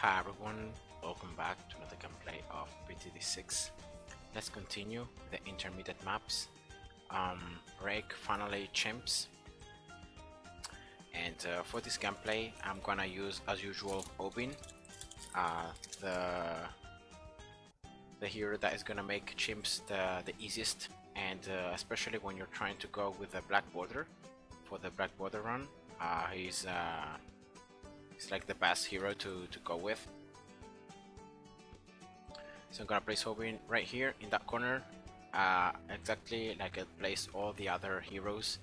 Hi everyone, welcome back to another gameplay of DDT6. Let's continue the intermediate maps. Rake, finally Chimps. And for this gameplay, I'm gonna use, as usual, Obin, uh, the the hero that is gonna make Chimps the easiest, and especially when you're trying to go with the black border for the black border run. He's like the best hero to go with. So I'm gonna place Obin right here in that corner, exactly like I placed all the other heroes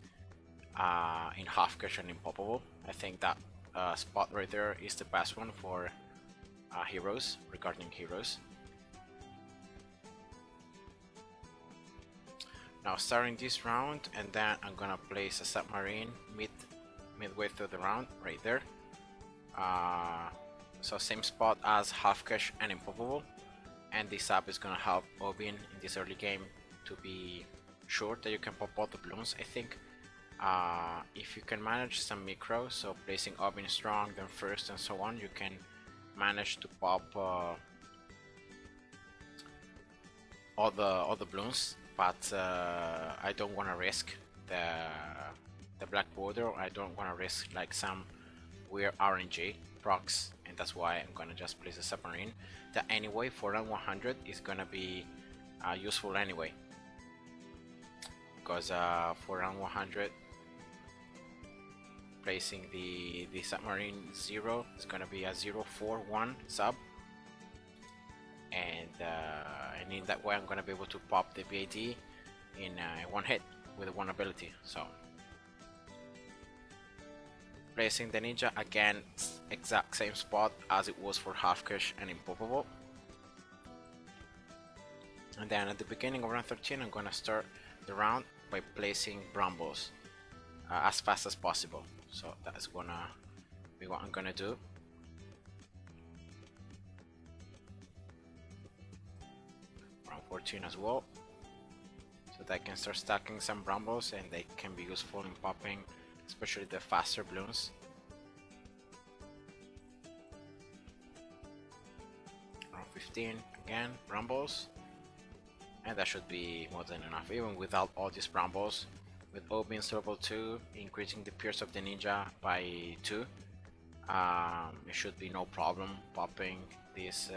in half cash and impoppable. I think that spot right there is the best one for heroes, regarding heroes. Now starting this round, and then I'm gonna place a submarine midway through the round right there. So same spot as half cash and impoppable, and this sub is gonna help Obin in this early game to be sure that you can pop all the balloons. I think if you can manage some micro, so placing Obin strong, then first, and so on, you can manage to pop all the balloons. But I don't want to risk the black border. I don't want to risk like some weird RNG procs, and that's why I'm gonna just place a submarine that anyway for round 100 is gonna be useful anyway, because for round 100 placing the submarine 0 is gonna be a 041 sub, and in that way I'm gonna be able to pop the BAD in one hit with one ability. So placing the ninja again, exact same spot as it was for half cash and impoppable. And then at the beginning of round 13 I'm gonna start the round by placing brambles as fast as possible. So that's gonna be what I'm gonna do. Round 14 as well, so that I can start stacking some brambles and they can be useful in popping, especially the faster balloons. Round 15 again, brambles, and that should be more than enough even without all these brambles. With Obin's level 2, increasing the pierce of the ninja by 2, it should be no problem popping these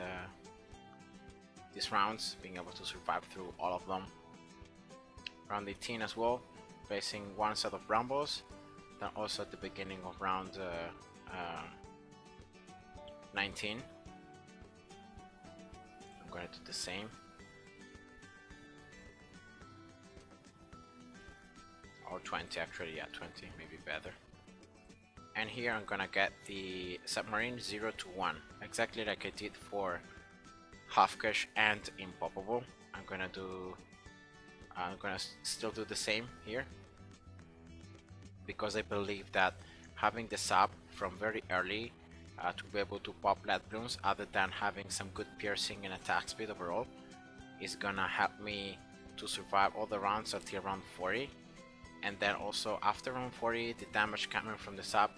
rounds, being able to survive through all of them. Round 18 as well, placing one set of brambles, then also at the beginning of round 19 I'm going to do the same. Or 20 actually, yeah, 20 maybe better. And here I'm gonna get the submarine 0 to 1, exactly like I did for half cash and impoppable. I'm gonna still do the same here, because I believe that having the sub from very early to be able to pop lead balloons, other than having some good piercing and attack speed overall, is gonna help me to survive all the rounds until round 40. And then also after round 40, the damage coming from the sub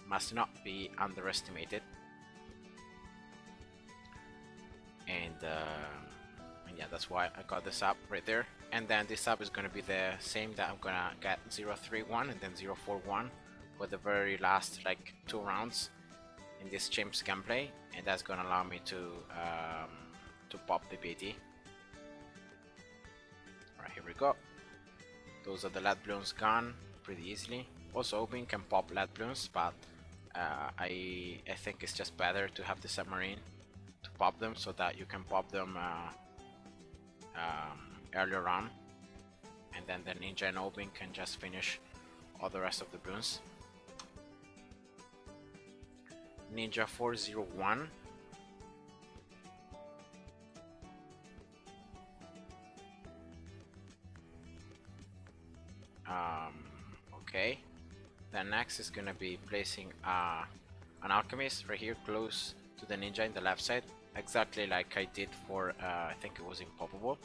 must not be underestimated. And yeah, that's why I got the sub right there. And then this sub is gonna be the same that I'm gonna get 031 and then 041 for the very last like 2 rounds in this Chimps gameplay, and that's gonna allow me to pop the BD. Alright, here we go. Those are the lead balloons gone pretty easily. Also Obin can pop lead balloons, but I think it's just better to have the submarine to pop them, so that you can pop them earlier on, and then the ninja and Obin can just finish all the rest of the balloons. Ninja 401. Okay, then next is gonna be placing an alchemist right here close to the ninja in the left side, exactly like I did for I think it was impoppable.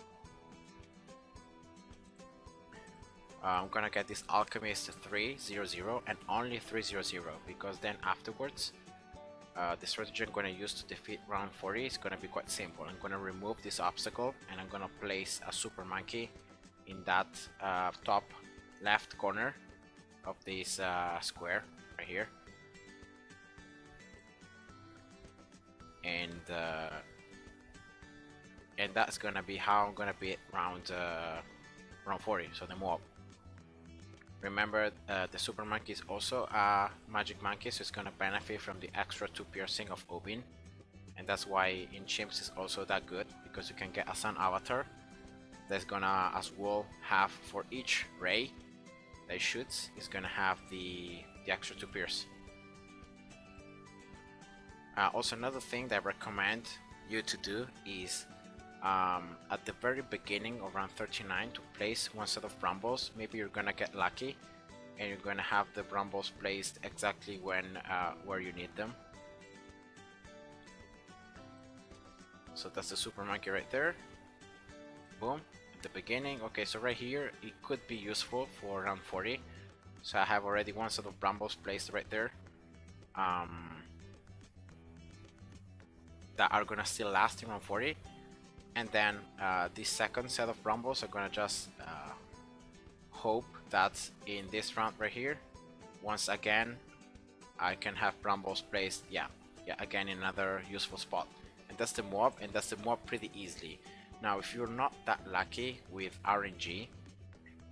I'm gonna get this alchemist 300 and only 300, because then afterwards the strategy I'm going to use to defeat round 40 is going to be quite simple. I'm going to remove this obstacle and I'm going to place a super monkey in that top left corner of this square right here, and that's gonna be how I'm gonna beat round 40. So the mob. Remember, the super monkey is also a magic monkey, so it's gonna benefit from the extra 2 piercing of Obin, and that's why in Chimps is also that good, because you can get a sun avatar that's gonna as well have for each ray that shoots is gonna have the extra 2 pierce. Also, another thing that I recommend you to do is at the very beginning of round 39 to place one set of brambles. Maybe you're gonna get lucky and you're gonna have the brambles placed exactly when where you need them. So that's the super monkey right there. Boom, at the beginning. Okay, so right here it could be useful for round 40. So I have already one set of brambles placed right there. That are gonna still last in round 40. And then the second set of brambles are gonna just hope that in this round right here, once again, I can have brambles placed, yeah, again in another useful spot. And that's the mob, and that's the mob pretty easily. Now, if you're not that lucky with RNG,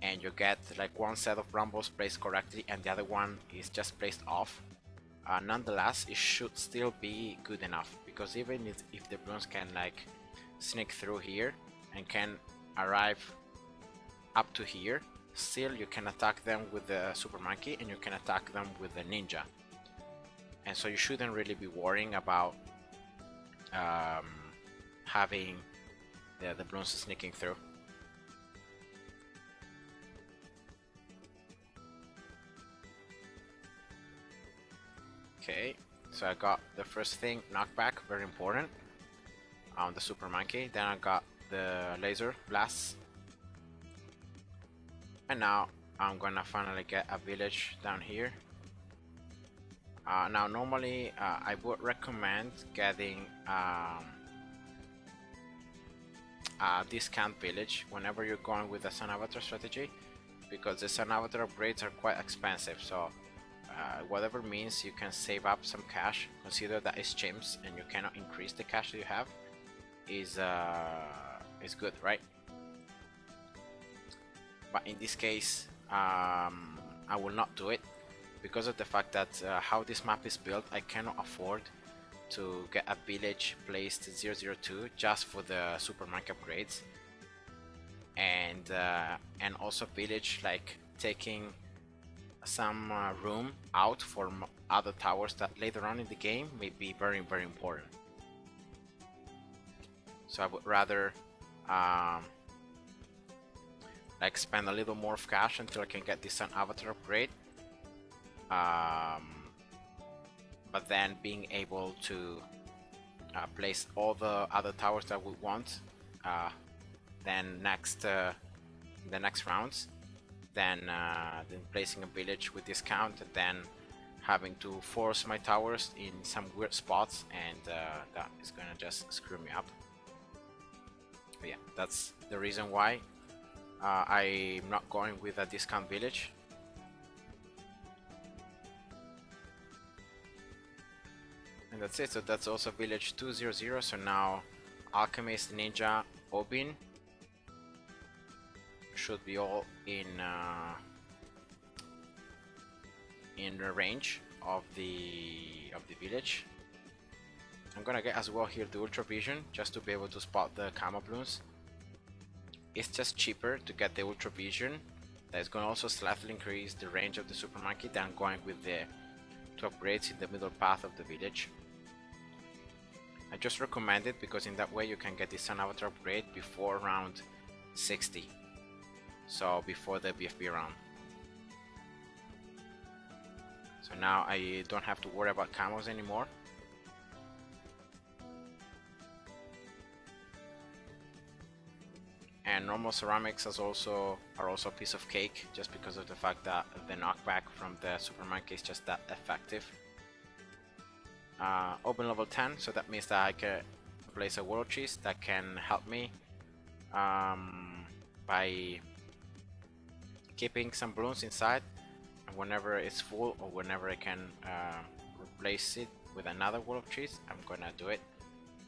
and you get like one set of brambles placed correctly and the other one is just placed off, nonetheless, it should still be good enough, because even if the Bloons can like sneak through here and can arrive up to here, still you can attack them with the super monkey and you can attack them with the ninja, and so you shouldn't really be worrying about having the Bloons sneaking through. Okay, so I got the first thing, knockback, very important, on the super monkey. Then I got the laser blasts, and now I'm gonna finally get a village down here. Now normally I would recommend getting a discount village whenever you're going with the Sun Avatar strategy, because the Sun Avatar upgrades are quite expensive. So whatever means you can save up some cash, consider that it's Chimps and you cannot increase the cash that you have, is good, right? But in this case, I will not do it because of the fact that how this map is built, I cannot afford to get a village placed 002 just for the super monkey upgrades, and also village like taking some room out for other towers that later on in the game may be very important. So I would rather like spend a little more of cash until I can get this Sun Avatar upgrade, but then being able to place all the other towers that we want then the next rounds, then placing a village with discount, and then having to force my towers in some weird spots, and that is gonna just screw me up. But yeah, that's the reason why I'm not going with a discount village. And that's it. So that's also village 200. So now Alchemist, Ninja, Obin should be all in the range of the village. I'm gonna get as well here the Ultra Vision just to be able to spot the Camo Bloons. It's just cheaper to get the Ultra Vision. That's gonna also slightly increase the range of the Super Monkey than going with the 2 upgrades in the middle path of the village. I just recommend it because in that way you can get the Sun Avatar upgrade before round 60. So before the BFB round. So now I don't have to worry about camos anymore. And normal ceramics are also a piece of cake, just because of the fact that the knockback from the Super Monkey is just that effective. open level 10, so that means that I can place a world cheese that can help me by keeping some balloons inside, and whenever it's full or whenever I can replace it with another world cheese, I'm gonna do it,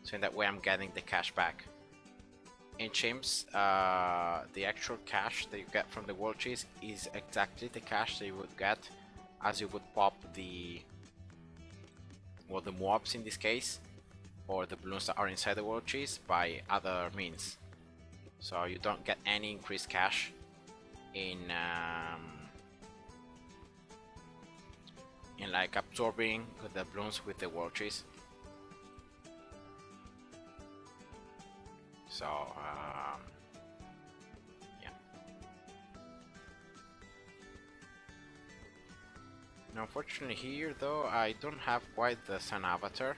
so in that way I'm getting the cash back. In Chimps, the actual cash that you get from the world cheese is exactly the cash that you would get as you would pop the mobs in this case, or the balloons that are inside the world cheese by other means. So you don't get any increased cash in like absorbing the balloons with the world cheese. So yeah. Now, unfortunately here though, I don't have quite the sun avatar.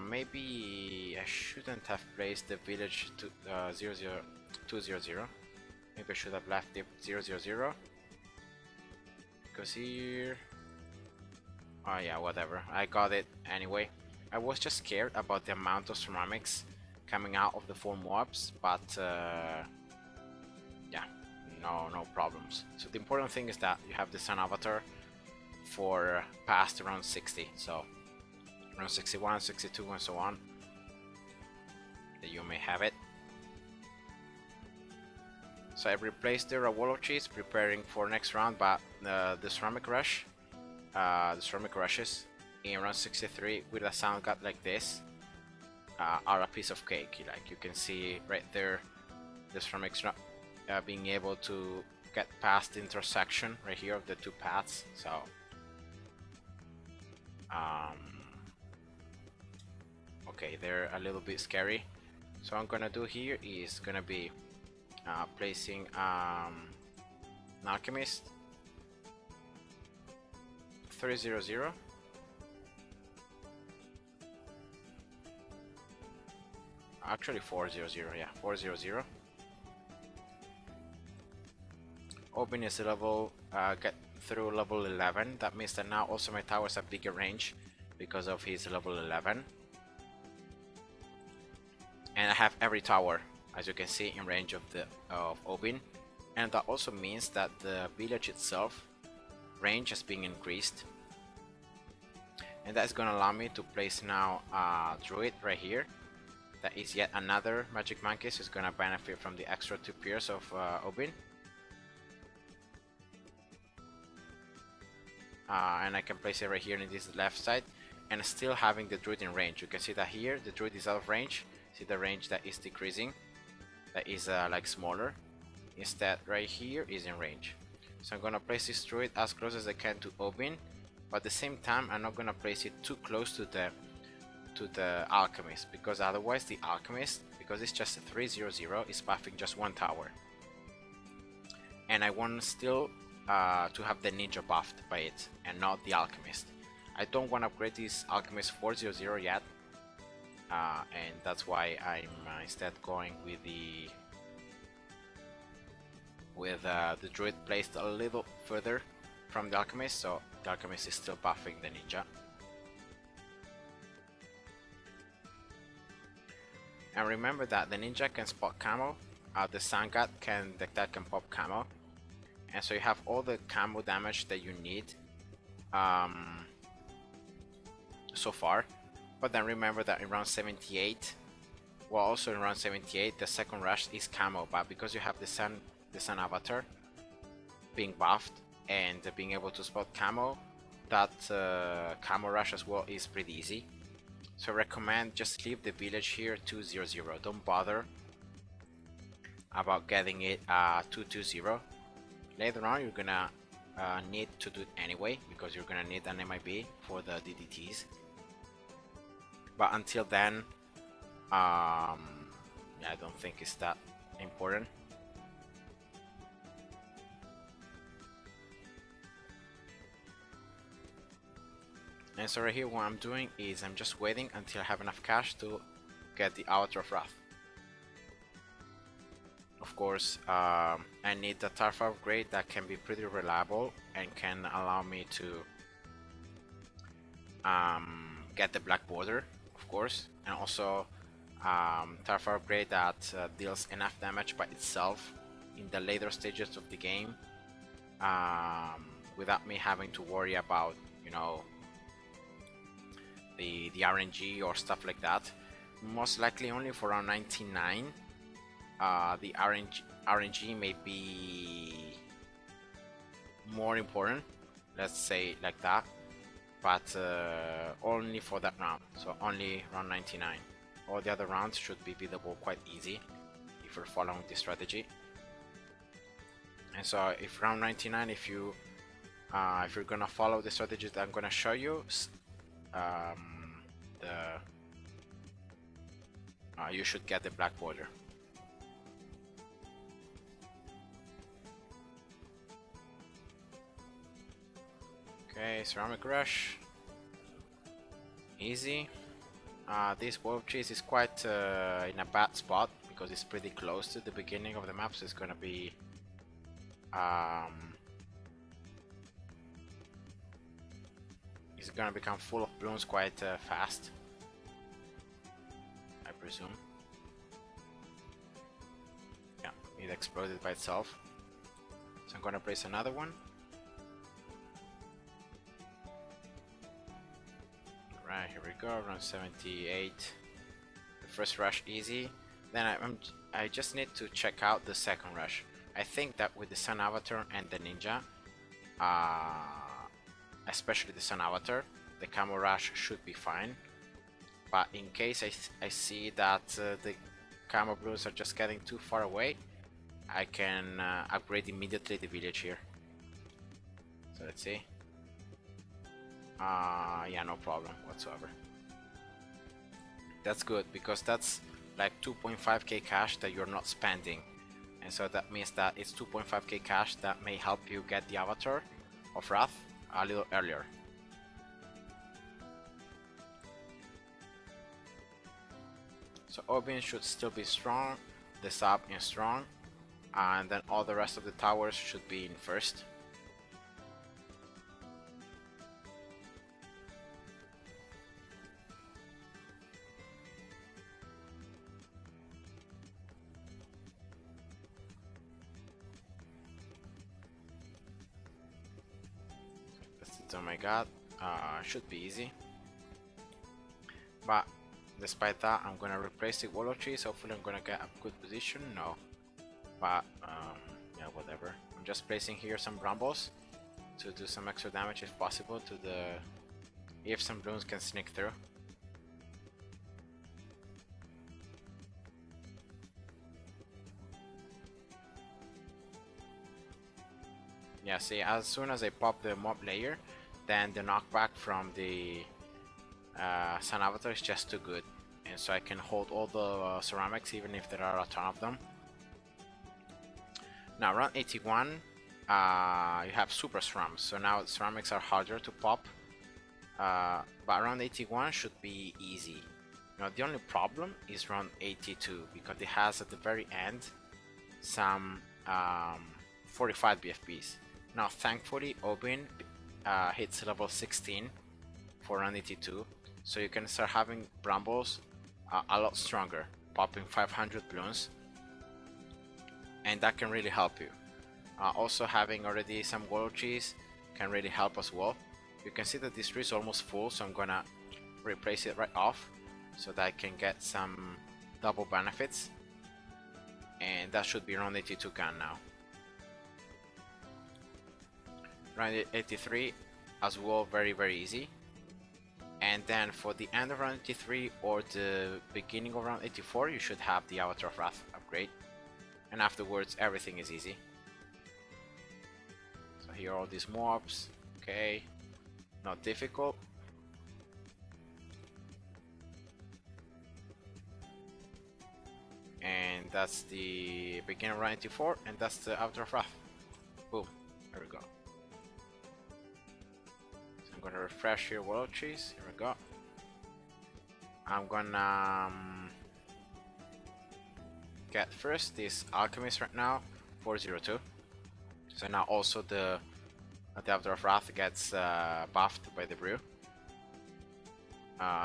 Maybe I shouldn't have placed the village to 200. Maybe I should have left it 000, because here, oh yeah, whatever, I got it anyway. I was just scared about the amount of ceramics coming out of the 4 mobs, but yeah, no problems. So the important thing is that you have the sun avatar for past around 60, so around 61, 62 and so on, that you may have it. So I replaced the Rawolo cheese, preparing for next round, but the ceramic rush, the ceramic rushes in round 63 with a sound gut like this are a piece of cake. Like you can see right there, the ceramics not being able to get past the intersection right here of the 2 paths. So okay, they're a little bit scary. So what I'm gonna do here is gonna be placing an alchemist 300. Actually 400, yeah, 400. Open is level, get through level 11. That means that now also my towers have bigger range because of his level 11. And I have every tower, as you can see, in range of Obin, and that also means that the village itself range has been increased, and that's gonna allow me to place now a druid right here. That is yet another magic monkey, so it's gonna benefit from the extra 2 peers of Obin. And I can place it right here in this left side, and still having the druid in range. You can see that here the druid is out of range. See the range that is decreasing, that is like smaller. Instead right here is in range. So I'm gonna place this druid as close as I can to Obin, but at the same time I'm not gonna place it too close to the alchemist, because otherwise the alchemist, because it's just a 300, is buffing just 1 tower, and I want still to have the ninja buffed by it and not the alchemist. I don't want to upgrade this alchemist 400 yet, and that's why I'm instead going with the druid placed a little further from the alchemist, so the alchemist is still buffing the ninja. And remember that the ninja can spot camo, the sun god can pop camo, and so you have all the camo damage that you need so far. But then remember that in round 78, well, also in round 78 the second rush is camo, but because you have the sun avatar being buffed and being able to spot camo, that camo rush as well is pretty easy. So I recommend just leave the village here 200. Don't bother about getting it 220. Later on you're gonna need to do it anyway, because you're gonna need an MIB for the DDTs. But until then, yeah, I don't think it's that important. And so right here what I'm doing is I'm just waiting until I have enough cash to get the Avatar of Wrath. Of course, I need the Tarfa upgrade that can be pretty reliable and can allow me to get the black border, of course, and also Tarfar upgrade that deals enough damage by itself in the later stages of the game, without me having to worry about, you know, the RNG or stuff like that. Most likely only for round 99, the RNG may be more important, let's say like that, but only for that round, so only round 99. All the other rounds should be beatable quite easy if you're following this strategy. And so if round 99, if you're gonna follow the strategies that I'm gonna show you, you should get the black border. Okay, ceramic rush, easy. This wolf cheese is quite in a bad spot because it's pretty close to the beginning of the map, so it's gonna be it's gonna become full of bloons quite fast, I presume. Yeah, it exploded by itself. So I'm gonna place another one. Right, here we go, round 78. The first rush easy. Then I just need to check out the second rush. I think that with the Sun Avatar and the Ninja, especially the Sun Avatar, the Camo Rush should be fine. But in case I see that the Camo Blues are just getting too far away, I can upgrade immediately the village here. So let's see. Yeah, no problem whatsoever. That's good because that's like 2.5k cash that you're not spending, and so that means that it's 2.5k cash that may help you get the Avatar of Wrath a little earlier. So Obin should still be strong, the sub is strong, and then all the rest of the towers should be in first. Oh my god, should be easy. But despite that, I'm gonna replace the Wallow trees. Hopefully I'm gonna get a good position. No, but yeah, whatever. I'm just placing here some brambles to do some extra damage if possible to the, if some bloons can sneak through. Yeah, see, as soon as I pop the mob layer, then the knockback from the Sun Avatar is just too good, and so I can hold all the ceramics even if there are a ton of them. Now round 81, you have super ceramics, so now ceramics are harder to pop, but round 81 should be easy. Now the only problem is round 82 because it has at the very end some 45 BFBs. Now thankfully Obin hits level 16 for round 82, so you can start having brambles a lot stronger, popping 500 bloons, and that can really help you. Also having already some Wallow trees can really help as well. You can see that this tree is almost full, so I'm gonna replace it right off so that I can get some double benefits, and that should be round 82 gun now. Round 83 as well, very easy. And then for the end of round 83 or the beginning of round 84, you should have the Avatar of Wrath upgrade, and afterwards everything is easy. So here are all these mobs. Okay, not difficult. And that's the beginning of round 84, and that's the Avatar of Wrath. Boom, there we go. I'm gonna refresh here Wallow trees. Here we go. I'm gonna get first this alchemist right now, 402. So now also the Avatar of Wrath gets buffed by the brew.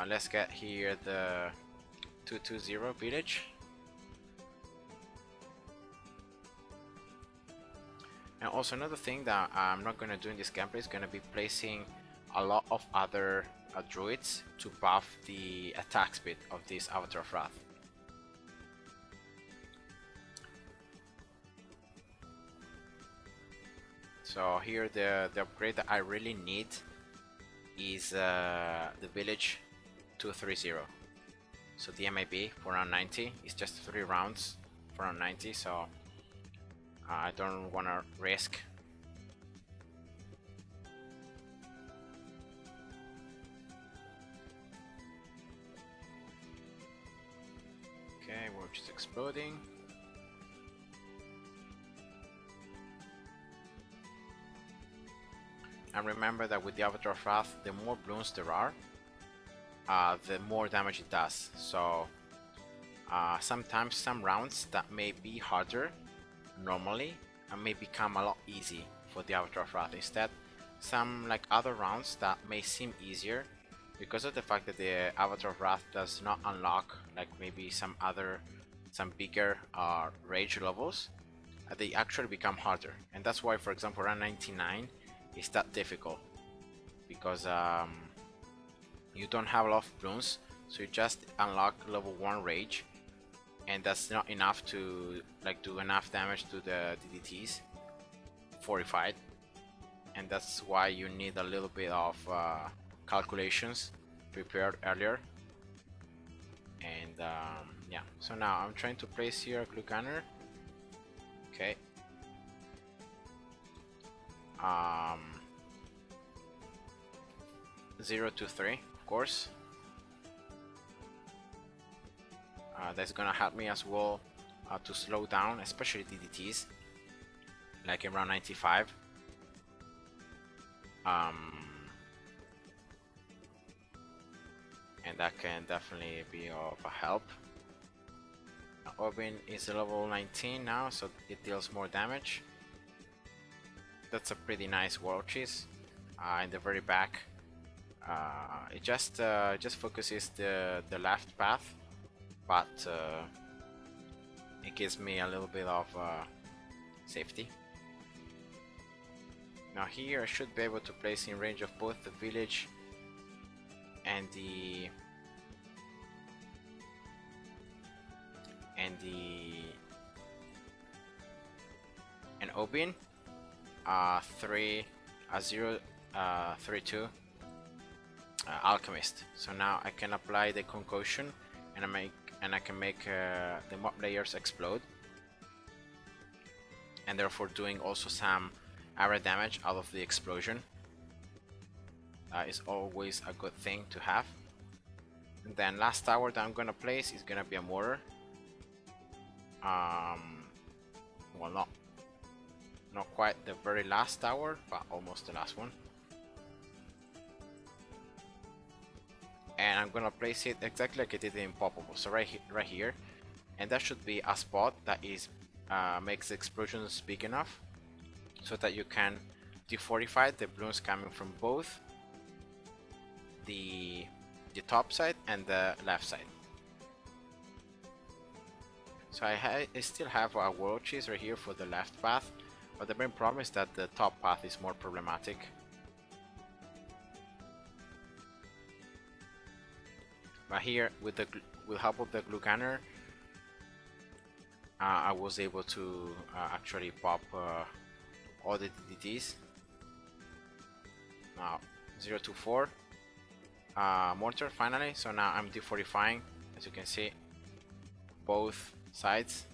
Let's get here the 220 village. And also another thing that I'm not gonna do in this gameplay is gonna be placing a lot of other druids to buff the attack speed of this Avatar of Wrath. So here the upgrade that I really need is the village 230. So the MAB for round 90 is just 3 rounds for round 90, so I don't want to risk. Okay, we're just exploding. And remember that with the Avatar of Wrath, the more bloons there are, the more damage it does. So sometimes some rounds that may be harder normally may become a lot easy for the Avatar of Wrath. Instead, some like other rounds that may seem easier because of the fact that the Avatar of Wrath does not unlock like maybe some bigger rage levels, they actually become harder. And that's why, for example, round 99 is that difficult, because you don't have a lot of bloons, so you just unlock level 1 rage, and that's not enough to like do enough damage to the DDTs fortified, and that's why you need a little bit of calculations prepared earlier. And yeah, so now I'm trying to place here a glue gunner. Okay. 0 to 3, of course. That's gonna help me as well to slow down, especially DDTs, like in round 95. And that can definitely be of a help. Orbin is level 19 now, so it deals more damage. That's a pretty nice world cheese. In the very back, it just focuses the left path, but it gives me a little bit of safety. Now here I should be able to place in range of both the village and the Obin. 3 0 3 2 Alchemist. So now I can apply the concussion, and I can make the mob layers explode, and therefore doing also some area damage out of the explosion. Is always a good thing to have. And then last tower that I'm gonna place is gonna be a mortar. Well, not quite the very last tower, but almost the last one. And I'm gonna place it exactly like I did in Poppable, so right here, and that should be a spot that is makes the explosions big enough so that you can defortify the bloons coming from both the top side and the left side. So I still have a world cheese right here for the left path, but the main problem is that the top path is more problematic. But here, with help of the glue gunner, I was able to actually pop all the DDTs. Now 0 to 4 mortar finally. So now I'm defortifying, as you can see, both sides.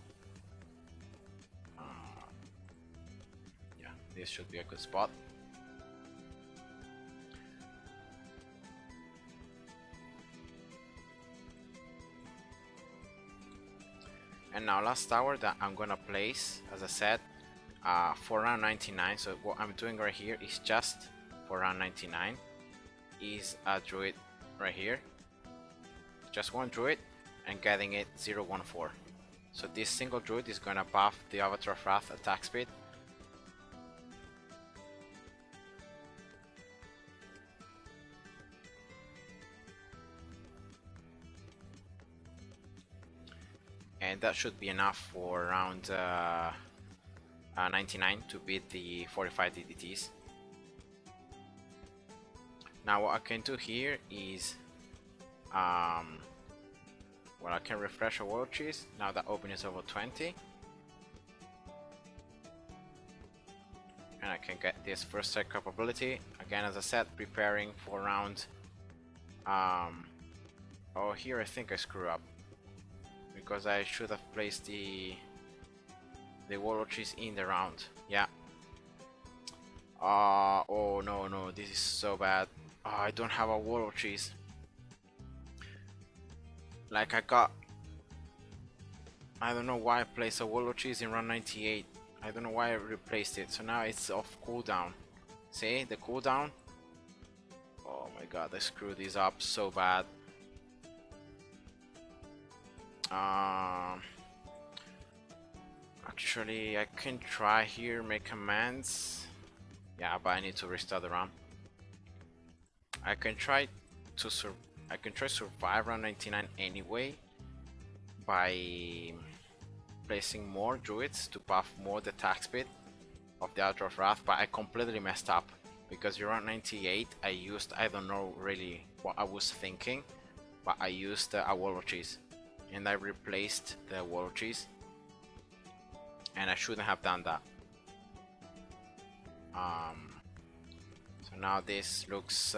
Yeah, this should be a good spot. And now last tower that I'm gonna place, as I said, for round 99. So what I'm doing right here is just for round 99 is a druid right here, just one druid, and getting it 014. So this single druid is gonna buff the Avatar of Wrath attack speed. and that should be enough for around 99 to beat the 45 DDTs. Now what I can do here is well, I can refresh a world cheese. Now that open is over 20, and I can get this first strike capability again. As I said, preparing for round oh, here I think I screw up because I should have placed the warlord cheese in the round. Yeah. Oh no, this is so bad. I don't have a warlord cheese. Like I don't know why I placed a warlord cheese in round 98. I don't know why I replaced it. So now it's off cooldown. See the cooldown? Oh my god, I screwed this up so bad. Actually, I can try here, make commands. Yeah, but I need to restart the round. I can try survive round 99 anyway by placing more druids to buff more the attack speed of the Altar of Wrath, but I completely messed up because around 98 I used, I don't know really what I was thinking, but I used a warlord cheese and I replaced the warlord cheese, and I shouldn't have done that. So now this looks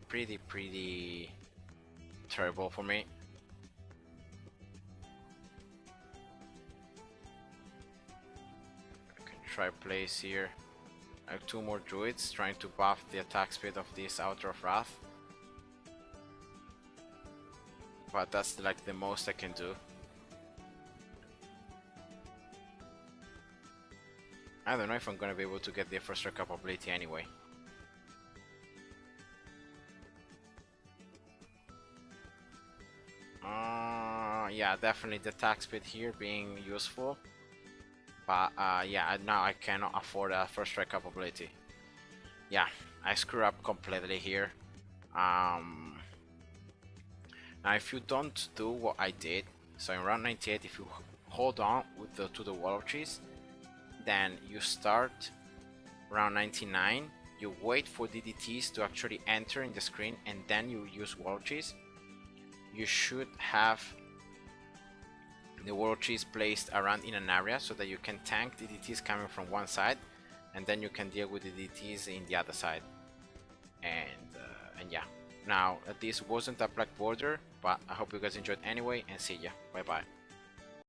pretty terrible for me. I can try place here like 2 more druids trying to buff the attack speed of this Altar of Wrath, but that's like the most I can do. I don't know if I'm gonna be able to get the first strike capability anyway. Yeah, definitely the attack speed here being useful, but yeah, now I cannot afford a first strike capability. Yeah, I screw up completely here. Now if you don't do what I did, so in round 98, if you hold on with to the warlord cheese, then you start round 99, you wait for DDTs to actually enter in the screen, and then you use warlord cheese. You should have the warlord cheese placed around in an area so that you can tank DDTs coming from one side, and then you can deal with DDTs in the other side. And yeah, now this wasn't a black border, but I hope you guys enjoyed anyway, and see ya. Bye bye.